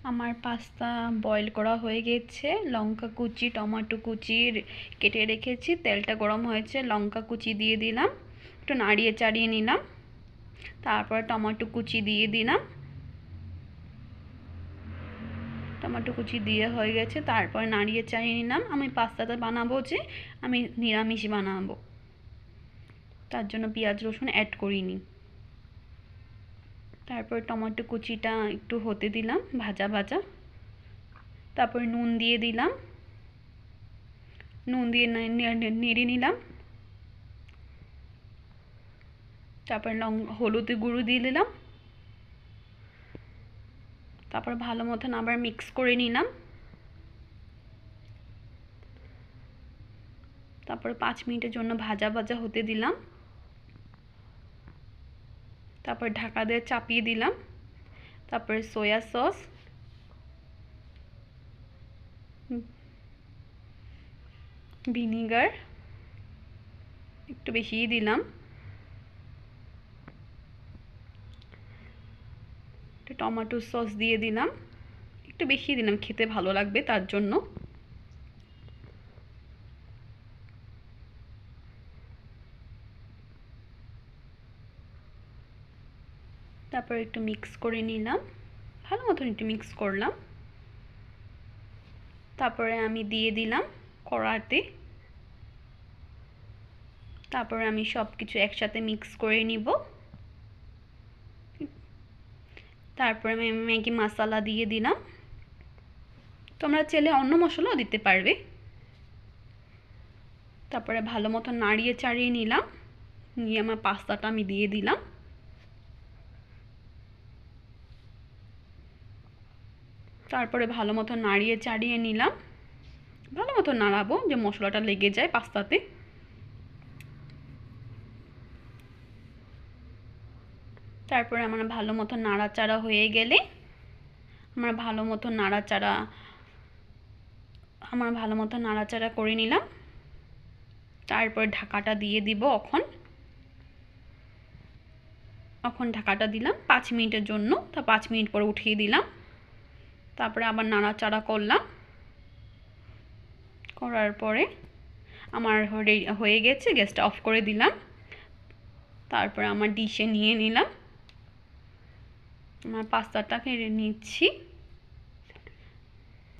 আমার pasta boil করা হয়ে গেছে। লঙ্কা কুচি, টমেটো কুচি কেটে রেখেছি। তেলটা গরম হয়েছে, লঙ্কা কুচি দিয়ে দিলাম, একটু নাড়িয়ে চাড়িয়ে নিলাম। তারপর টমেটো কুচি দিয়ে দিলাম। টমেটো কুচি দিয়ে হয়ে গেছে, তারপর নাড়িয়ে চাড়িয়ে নিলাম। আমি পাস্তাটা বানাবো যে আমি নিরামিষ বানাবো, তার জন্য পেঁয়াজ রসুন অ্যাড করিনি। তারপর টমেটো কুচিটা একটু হতে দিলাম ভাজা ভাজা। তারপর নুন দিয়ে দিলাম, নুন দিয়ে নেড়ে নিলাম। তারপর হলুদ গুঁড়ো দিয়ে দিলাম। তারপর ভালো মতন আবার মিক্স করে নিলাম। তারপর 5 মিনিটের জন্য ভাজা ভাজা হতে দিলাম। তারপর ঢাকা দিয়ে চাপিয়ে দিলাম। তারপরে সয়া সস, ভিনিগার একটু বেশিই দিলাম, টমেটো সস দিয়ে দিলাম, একটু বেশি দিলাম, খেতে ভালো লাগবে তার জন্য। তারপর একটু মিক্স করে নিলাম, ভালো মতন একটু মিক্স করলাম। তারপরে আমি দিয়ে দিলাম কড়াতে। তারপরে আমি সব কিছু একসাথে মিক্স করে নিব। তারপরে আমি ম্যাগি মশলা দিয়ে দিলাম। তোমরা চাইলে অন্য মশলাও দিতে পারবে। তারপরে ভালো মতো নাড়িয়ে চাড়িয়ে নিলাম, নিয়ে আমার পাস্তাটা আমি দিয়ে দিলাম। তারপরে ভালো মতো নাড়িয়ে চাড়িয়ে নিলাম, ভালো মতো নাড়াবো যে মশলাটা লেগে যায় পাস্তাতে। তারপরে আমার ভালো মতো নাড়াচাড়া হয়ে গেলে আমার ভালো মতো নাড়াচাড়া করে নিলাম। তারপর ঢাকাটা দিয়ে দিব। এখন ঢাকাটা দিলাম 5 মিনিটের জন্য। তা 5 মিনিট পরে উঠিয়ে দিলাম। তারপরে আবার নাড়াচাড়া করলাম। করার পরে আমার হয়ে গেছে, গ্যাসটা অফ করে দিলাম। তারপরে আমার ডিশে নিয়ে নিলাম, আমার পাস্তাটাকে নিচ্ছি।